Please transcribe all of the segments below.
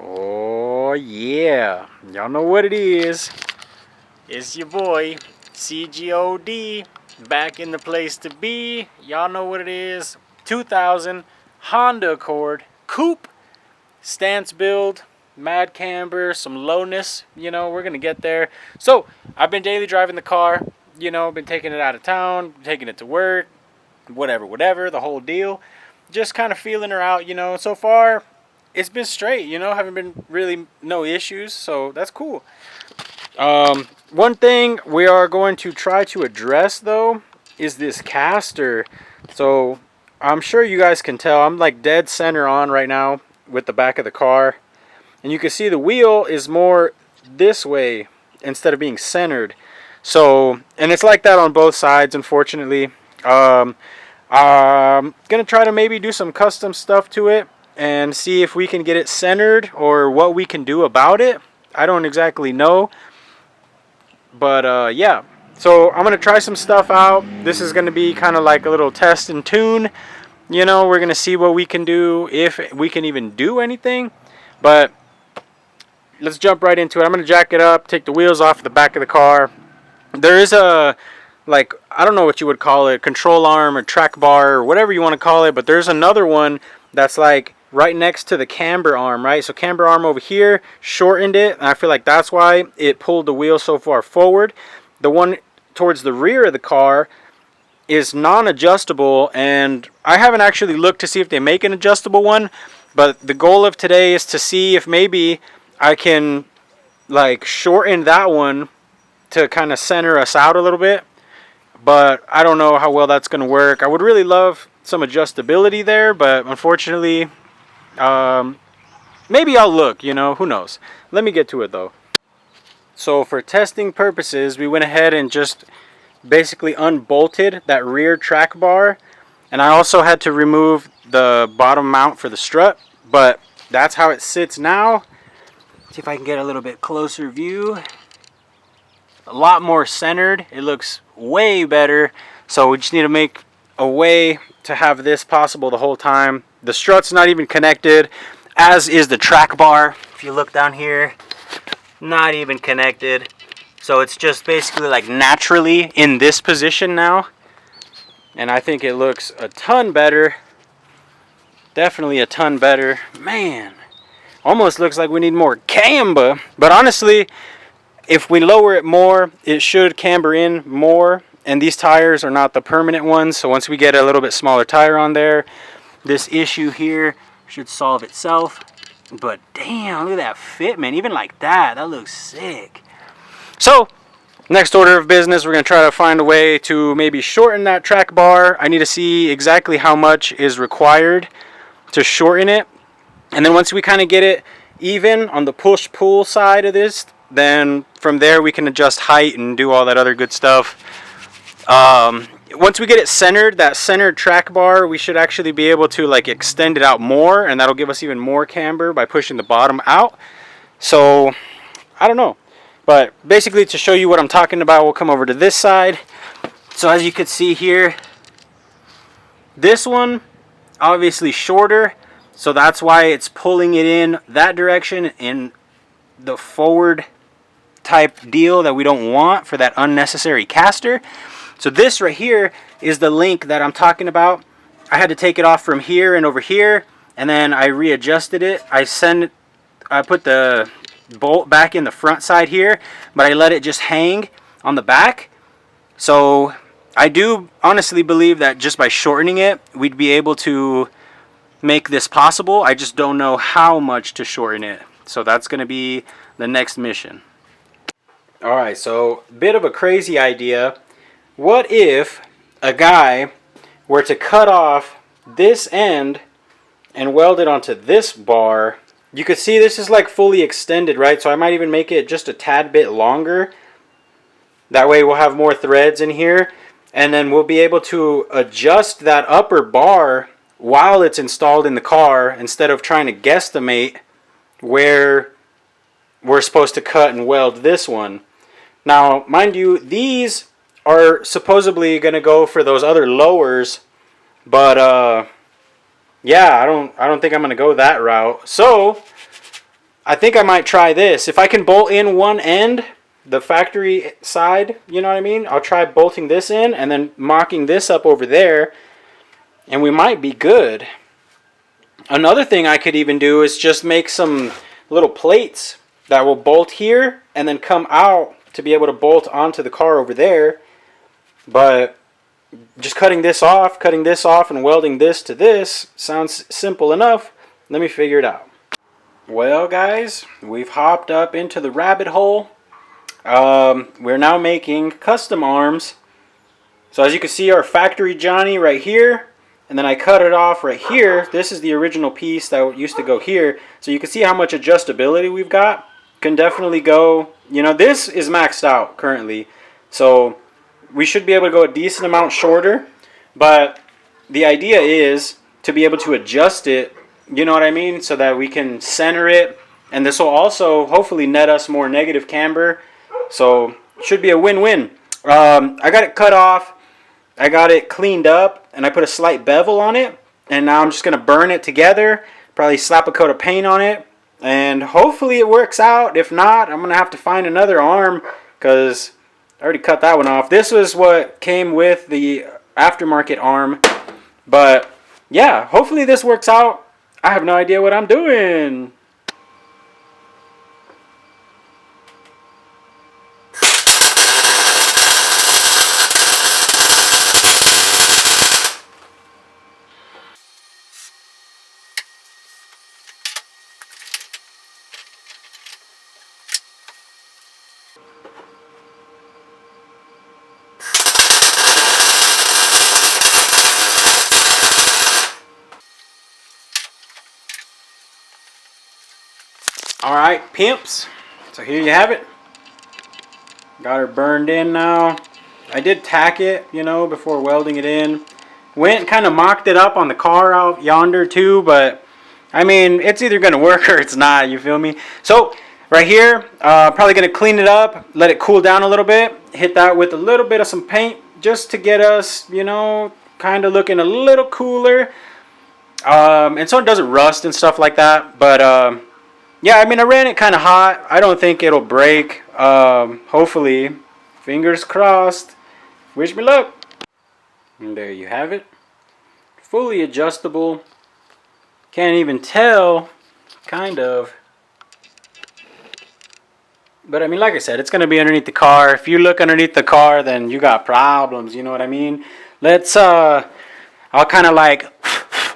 Oh yeah, y'all know what it is. It's your boy CGOD back in the place to be. Y'all know what it is. 2000 Honda Accord Coupe stance build, mad camber, some lowness. You know, we're gonna get there. So I've been daily driving the car. You know, been taking it out of town, taking it to work, whatever, the whole deal. Just kind of feeling her out. You know, so far it's been straight. You know, haven't been really no issues, so that's cool. One thing we are going to try to address though is this caster. So I'm sure you guys can tell I'm like dead center on right now with the back of the car, and you can see the wheel is more this way instead of being centered. So, and it's like that on both sides, unfortunately. I'm gonna try to maybe do some custom stuff to it and see if we can get it centered or what we can do about it. I don't exactly know, but yeah. So I'm gonna try some stuff out. This is gonna be kind of like a little test and tune. You know, we're gonna see what we can do, if we can even do anything. But let's jump right into it. I'm gonna jack it up, take the wheels off the back of the car. There is a, like, I don't know what you would call it, control arm or track bar or whatever you want to call it, but there's another one that's like right next to the camber arm, right? So camber arm over here shortened it, and I feel like that's why it pulled the wheel so far forward. The one towards the rear of the car is non-adjustable, and I haven't actually looked to see if they make an adjustable one, but the goal of today is to see if maybe I can like shorten that one to kind of center us out a little bit. But I don't know how well that's going to work. I would really love some adjustability there, but unfortunately, maybe I'll look, you know, who knows. Let me get to it though. So for testing purposes, we went ahead and just basically unbolted that rear track bar, and I also had to remove the bottom mount for the strut, but that's how it sits now. See if I can get a little bit closer view. A lot more centered. It looks way better. So we just need to make a way to have this possible the whole time. The strut's not even connected, as is the track bar. If you look down here, not even connected. So it's just basically like naturally in this position now. And I think it looks a ton better. Definitely a ton better. Man, almost looks like we need more camber. But honestly, if we lower it more, it should camber in more. And these tires are not the permanent ones. So once we get a little bit smaller tire on there, this issue here should solve itself. But damn, look at that fit, man. Even like that, that looks sick. So next order of business, we're going to try to find a way to maybe shorten that track bar. I need to see exactly how much is required to shorten it. And then once we kind of get it even on the push-pull side of this, then from there we can adjust height and do all that other good stuff. Once we get it centered, that centered track bar, we should actually be able to like extend it out more, and that'll give us even more camber by pushing the bottom out. So I don't know, but basically to show you what I'm talking about, we'll come over to this side. So as you can see here, this one obviously shorter, so that's why it's pulling it in that direction in the forward type deal that we don't want for that unnecessary caster. So this right here is the link that I'm talking about. I had to take it off from here and over here, and then I readjusted it. I put the bolt back in the front side here, but I let it just hang on the back. So I do honestly believe that just by shortening it, we'd be able to make this possible. I just don't know how much to shorten it. So that's going to be the next mission. Alright, so bit of a crazy idea. What if a guy were to cut off this end and weld it onto this bar? You could see this is like fully extended, right? So I might even make it just a tad bit longer. That way we'll have more threads in here, and then we'll be able to adjust that upper bar while it's installed in the car instead of trying to guesstimate where we're supposed to cut and weld this one. Now, mind you, these are supposedly going to go for those other lowers, but yeah, I don't think I'm going to go that route. So I think I might try this. If I can bolt in one end, the factory side, you know what I mean? I'll try bolting this in and then mocking this up over there, and we might be good. Another thing I could even do is just make some little plates that will bolt here and then come out to be able to bolt onto the car over there. But just cutting this off, and welding this to this sounds simple enough. Let me figure it out. Well, guys, we've hopped up into the rabbit hole. We're now making custom arms. So as you can see, our factory Johnny right here, and then I cut it off right here. This is the original piece that used to go here. So you can see how much adjustability we've got. Can definitely go, you know, this is maxed out currently. So we should be able to go a decent amount shorter. But the idea is to be able to adjust it, you know what I mean? So that we can center it. And this will also hopefully net us more negative camber. So it should be a win-win. I got it cut off. I got it cleaned up, and I put a slight bevel on it, and now I'm just going to burn it together, probably slap a coat of paint on it, and hopefully it works out. If not, I'm going to have to find another arm because I already cut that one off. This was what came with the aftermarket arm, but yeah, hopefully this works out. I have no idea what I'm doing. Alright, pimps, so here you have it. Got her burned in now. I did tack it, you know, before welding it in. Went and kind of mocked it up on the car out yonder too, but I mean, it's either going to work or it's not, you feel me? So, right here, probably going to clean it up, let it cool down a little bit, hit that with a little bit of some paint just to get us, you know, kind of looking a little cooler. And so it doesn't rust and stuff like that, but yeah, I mean, I ran it kind of hot. I don't think it'll break. Hopefully. Fingers crossed. Wish me luck. And there you have it. Fully adjustable. Can't even tell. Kind of. But I mean, like I said, it's going to be underneath the car. If you look underneath the car, then you got problems. You know what I mean? Let's, I'll kind of like,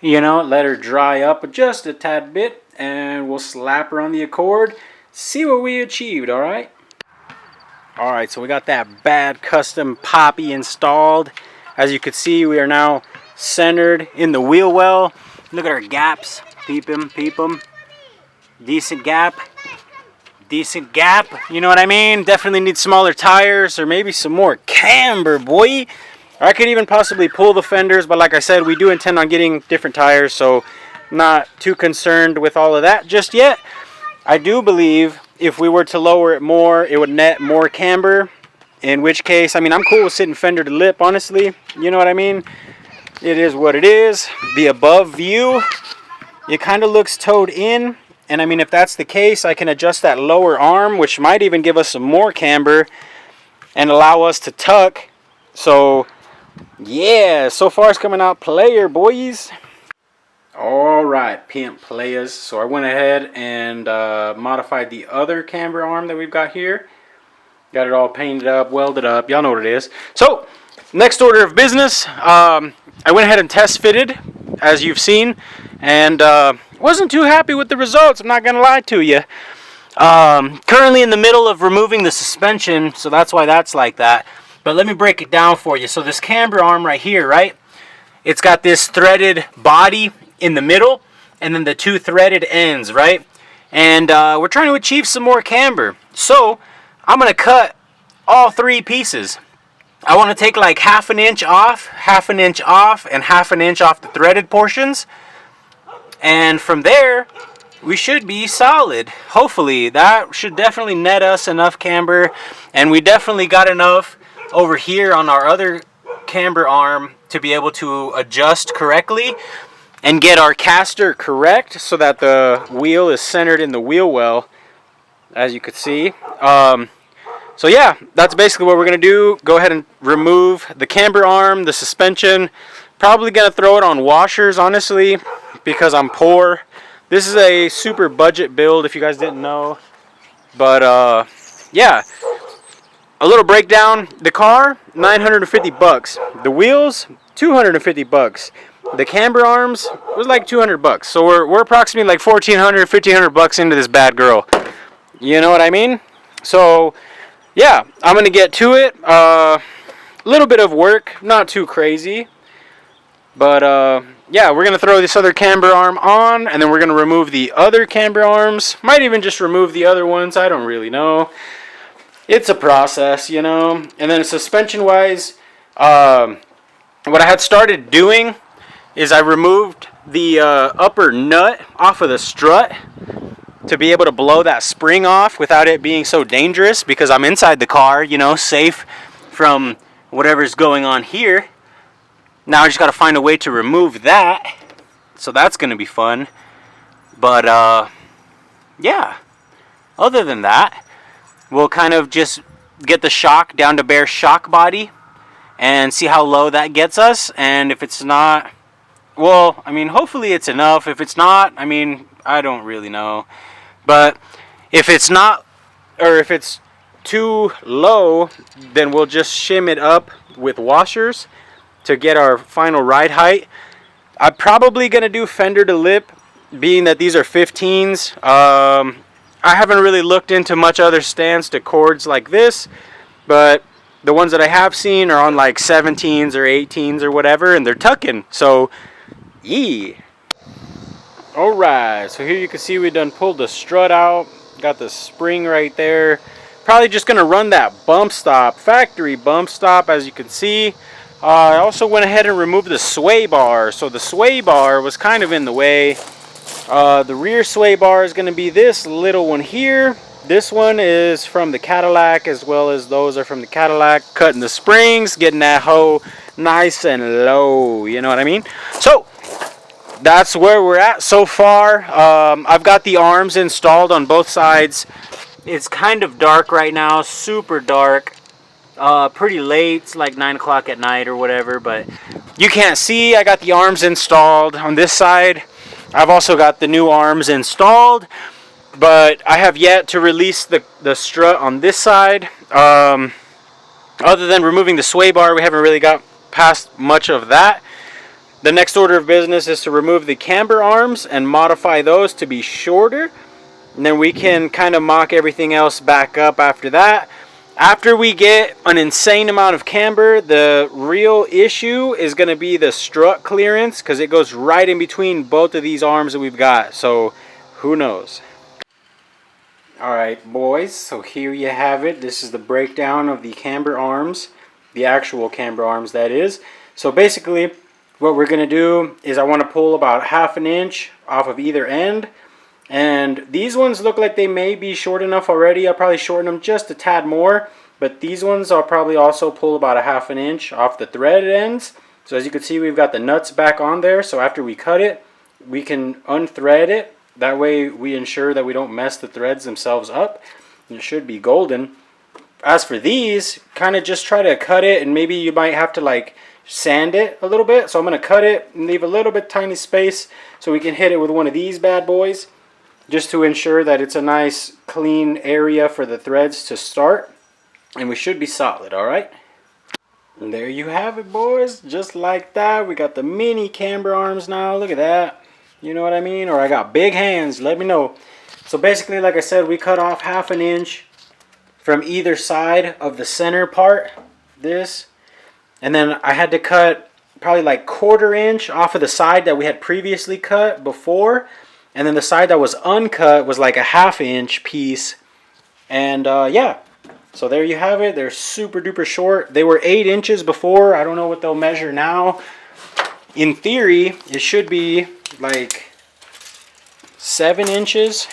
you know, let her dry up just a tad bit. And we'll slap her on the Accord, see what we achieved. Alright, so we got that bad custom poppy installed. As you can see, we are now centered in the wheel well. Look at our gaps. Peep them. Decent gap, you know what I mean? Definitely need smaller tires or maybe some more camber, boy. Or I could even possibly pull the fenders, but like I said, we do intend on getting different tires, so not too concerned with all of that just yet. I do believe if we were to lower it more, it would net more camber, in which case, I mean, I'm cool with sitting fender to lip, honestly, you know what I mean? It is what it is. The above view, it kind of looks towed in, and I mean, if that's the case, I can adjust that lower arm, which might even give us some more camber and allow us to tuck. So yeah, so far it's coming out player, boys. Alright, pimp players. So I went ahead and modified the other camber arm that we've got here. Got it all painted up, welded up. Y'all know what it is. So, next order of business. I went ahead and test fitted, as you've seen. And wasn't too happy with the results, I'm not going to lie to you. Currently in the middle of removing the suspension, so that's why that's like that. But let me break it down for you. So this camber arm right here, right? It's got this threaded body in the middle, and then the two threaded ends, right? And we're trying to achieve some more camber. So I'm going to cut all three pieces. I want to take like half an inch off, and half an inch off the threaded portions. And from there, we should be solid. Hopefully, that should definitely net us enough camber. And we definitely got enough over here on our other camber arm to be able to adjust correctly. and get our caster correct so that the wheel is centered in the wheel well, as you could see. So yeah, that's basically what we're going to do. Go ahead and remove the camber arm, the suspension. Probably going to throw it on washers, honestly, because I'm poor. This is a super budget build, if you guys didn't know. But yeah, a little breakdown. The car, $950. The wheels, $250. The camber arms was like $200. So we're approximately like $1,400, $1,500 into this bad girl. You know what I mean? So yeah, I'm gonna get to it. A little bit of work, not too crazy, but yeah, we're gonna throw this other camber arm on, and then we're gonna remove the other camber arms. Might even just remove the other ones. I don't really know. It's a process, you know. And then suspension wise, what I had started doing is I removed the upper nut off of the strut to be able to blow that spring off without it being so dangerous, because I'm inside the car, you know, safe from whatever's going on here. Now I just got to find a way to remove that, so that's going to be fun. But yeah, other than that, we'll kind of just get the shock down to bare shock body and see how low that gets us. And if it's not, well, I mean, hopefully it's enough. If it's not, I mean, I don't really know. But if it's not, or if it's too low, then we'll just shim it up with washers to get our final ride height. I'm probably going to do fender to lip, being that these are 15s. I haven't really looked into much other stands to cords like this, but the ones that I have seen are on like 17s or 18s or whatever, and they're tucking. So, yeah. Alright, so here you can see we done pulled the strut out. Got the spring right there. Probably just going to run that bump stop, factory bump stop, as you can see. I also went ahead and removed the sway bar. So the sway bar was kind of in the way. The rear sway bar is going to be this little one here. This one is from the Cadillac, as well as those are from the Cadillac. Cutting the springs, getting that hoe nice and low, you know what I mean? So that's where we're at so far. I've got the arms installed on both sides. It's kind of dark right now, super dark. Pretty late, it's like 9 o'clock at night or whatever, but you can't see. I got the arms installed on this side. I've also got the new arms installed, but I have yet to release the strut on this side. Other than removing the sway bar, we haven't really got past much of that. The next order of business is to remove the camber arms and modify those to be shorter, and then we can kind of mock everything else back up after that. After we get an insane amount of camber, the real issue is going to be the strut clearance, because it goes right in between both of these arms that we've got. So who knows? Alright boys, so here you have it. This is the breakdown of the camber arms, the actual camber arms that is. So basically what we're going to do is I want to pull about 1/2 inch off of either end. And these ones look like they may be short enough already. I'll probably shorten them just a tad more. But these ones I'll probably also pull about 1/2 inch off the threaded ends. So as you can see, we've got the nuts back on there. So after we cut it, we can unthread it. That way we ensure that we don't mess the threads themselves up. And it should be golden. As for these, kind of just try to cut it, and maybe you might have to like sand it a little bit. So I'm going to cut it and leave a little bit tiny space so we can hit it with one of these bad boys, just to ensure that it's a nice clean area for the threads to start, and we should be solid. Alright, and there you have it boys, just like that. We got the mini camber arms now. Look at that, you know what I mean? Or I got big hands, let me know. So basically, like I said, we cut off 1/2 inch from either side of the center part, this, and then I had to cut probably like 1/4 inch off of the side that we had previously cut before. And then the side that was uncut was like a 1/2 inch piece. And yeah, so there you have it. They're super duper short. They were 8 inches before. I don't know what they'll measure now. In theory, it should be like 7 inches.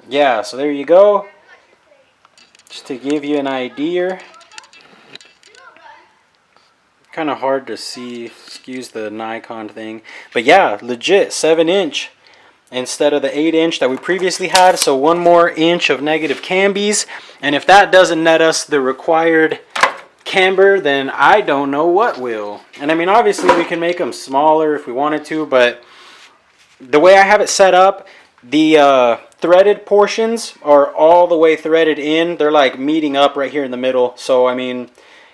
Yeah, so there you go. Just to give you an idea. kind of hard to see, excuse the Nikon thing, but yeah, legit 7-inch instead of the 8-inch that we previously had. So 1 more inch of negative cambies, and if that doesn't net us the required camber, then I don't know what will. And I mean, obviously we can make them smaller if we wanted to, but the way I have it set up, the threaded portions are all the way threaded in. They're like meeting up right here in the middle. So I mean,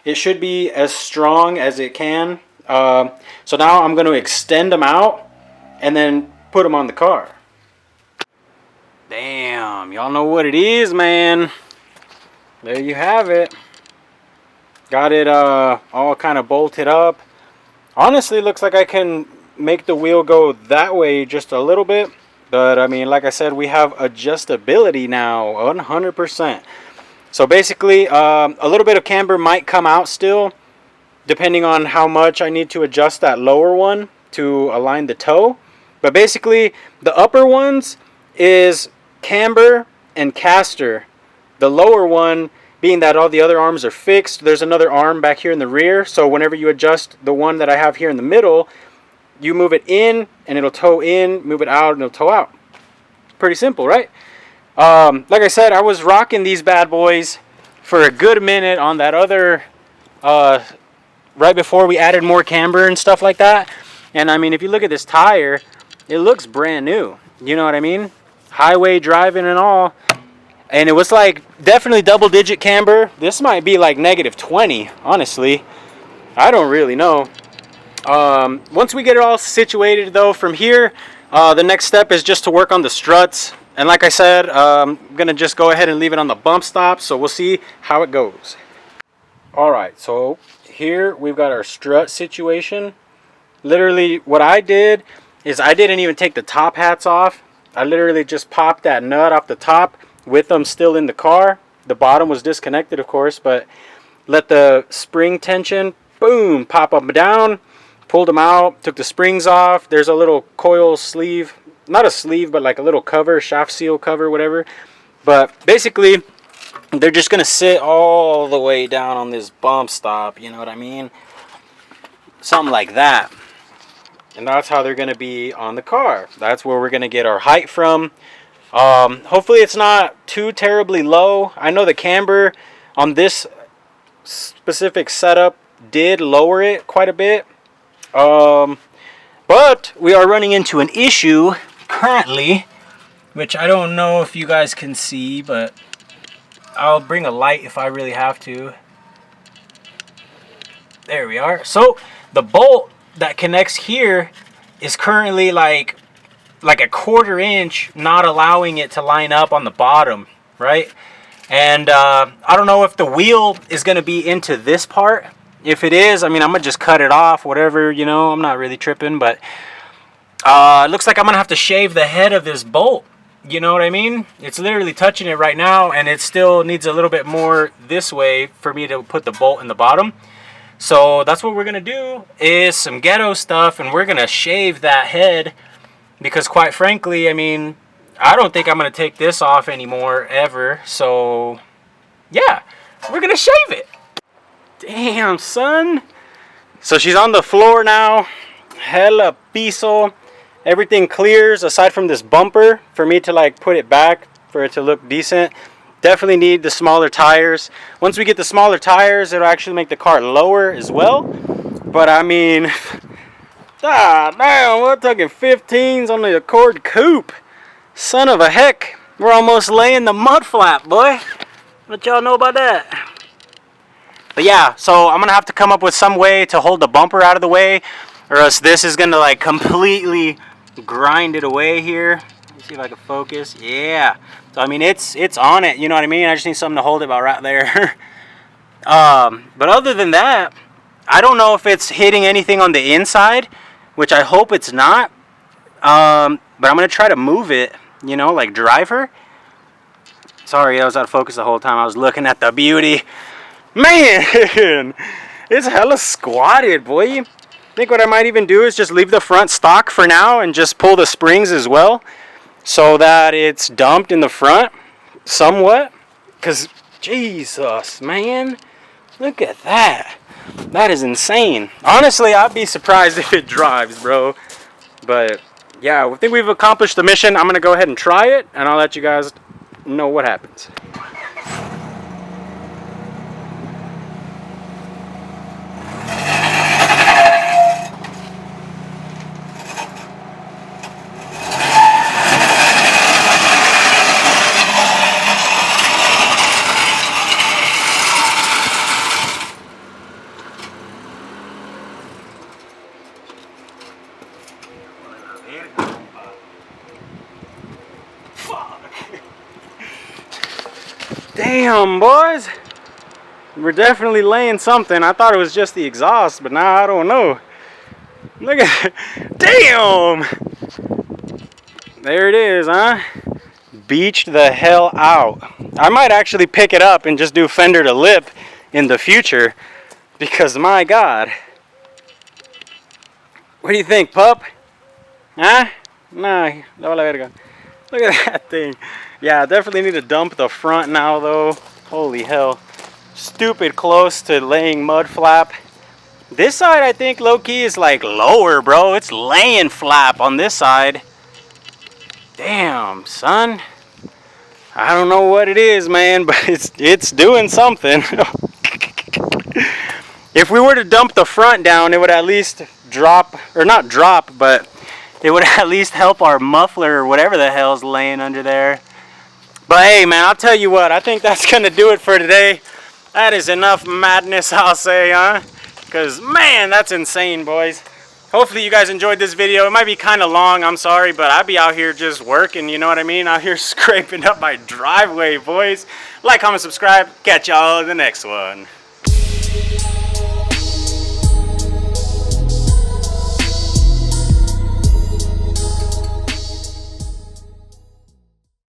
it should be as strong as it can. So now I'm going to extend them out and then put them on the car. Damn, y'all know what it is, man. There you have it. Got it all kind of bolted up. Honestly, looks like I can make the wheel go that way just a little bit. But I mean, like I said, we have adjustability now, 100%. So basically, a little bit of camber might come out still, depending on how much I need to adjust that lower one to align the toe. But basically, the upper ones is camber and caster. The lower one, being that all the other arms are fixed, there's another arm back here in the rear. So whenever you adjust the one that I have here in the middle, you move it in and it'll toe in, move it out and it'll toe out. Pretty simple, right? Like I said, I was rocking these bad boys for a good minute on that other, right before we added more camber and stuff like that. And I mean, if you look at this tire, it looks brand new. You know what I mean? Highway driving and all. And it was like definitely double-digit camber. This might be like -20, honestly. I don't really know. Once we get it all situated though, from here, the next step is just to work on the struts. And like I said, I'm gonna just go ahead and leave it on the bump stop, so we'll see how it goes. All right, so here we've got our strut situation. Literally what I did is I didn't even take the top hats off. I literally just popped that nut off the top with them still in the car. The bottom was disconnected, of course, but let the spring tension, boom, pop up and down. Pulled them out, took the springs off. There's a little coil sleeve, not a sleeve, but like a little cover, shaft seal cover, whatever. But basically, they're just gonna sit all the way down on this bump stop, you know what I mean? Something like that. And that's how they're gonna be on the car. That's where we're gonna get our height from. Hopefully it's not too terribly low. I know the camber on this specific setup did lower it quite a bit. But we are running into an issue currently, which I don't know if you guys can see, but I'll bring a light if I really have to. There we are. So the bolt that connects here is currently like a 1/4 inch, not allowing it to line up on the bottom, right? And I don't know if the wheel is going to be into this part. If it is, I mean, I'm gonna just cut it off, whatever, you know, I'm not really tripping. But it looks like I'm gonna have to shave the head of this bolt, you know what I mean? It's literally touching it right now, and it still needs a little bit more this way for me to put the bolt in the bottom. So that's what we're gonna do, is some ghetto stuff, and we're gonna shave that head, because quite frankly, I mean, I don't think I'm gonna take this off anymore ever. So yeah, we're gonna shave it. Damn, son. So she's on the floor now. Hella piso. Everything clears aside from this bumper for me to like put it back for it to look decent. Definitely need the smaller tires. Once we get the smaller tires, it'll actually make the car lower as well. But I mean, damn, we're talking 15s on the Accord Coupe. Son of a heck. We're almost laying the mud flap, boy. What y'all know about that? But yeah, so I'm gonna have to come up with some way to hold the bumper out of the way, or else this is gonna like completely grind it away here. Let me see if I can focus. Yeah. So I mean, it's on it. You know what I mean? I just need something to hold it about right there. But other than that, I don't know if it's hitting anything on the inside, which I hope it's not. But I'm gonna try to move it. You know, like drive her. Sorry, I was out of focus the whole time. I was looking at the beauty. Man, it's hella squatted, boy. I think what I might even do is just leave the front stock for now and just pull the springs as well, so that it's dumped in the front somewhat. Because, Jesus, man, look at that. That is insane. Honestly, I'd be surprised if it drives, bro. But yeah, I think we've accomplished the mission. I'm gonna go ahead and try it, and I'll let you guys know what happens. Damn, boys. We're definitely laying something. I thought it was just the exhaust, but now I don't know. Look at damn! There it is, huh? Beached the hell out. I might actually pick it up and just do fender to lip in the future, because my God. What do you think, pup? Huh? Nah, no la verga. Look at that thing. Yeah, I definitely need to dump the front now though. Holy hell. Stupid close to laying mud flap. This side I think low-key is like lower, bro. It's laying flap on this side. Damn, son. I don't know what it is, man, but it's doing something. If we were to dump the front down, it would at least drop, or not drop, but it would at least help our muffler or whatever the hell's laying under there. But hey, man, I'll tell you what, I think that's going to do it for today. That is enough madness, I'll say, huh? Because, man, that's insane, boys. Hopefully you guys enjoyed this video. It might be kind of long, I'm sorry, but I'd be out here just working, you know what I mean? Out here scraping up my driveway, boys. Like, comment, subscribe. Catch y'all in the next one.